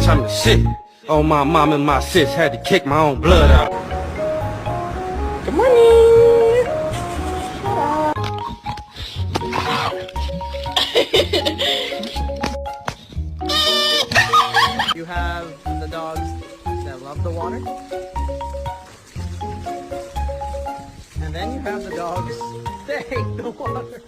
bitch, I'm the shit. Oh, my mom and my sis had to kick my own blood out. Good morning. You have the dogs that love the water. And then you have the dogs that hate the water.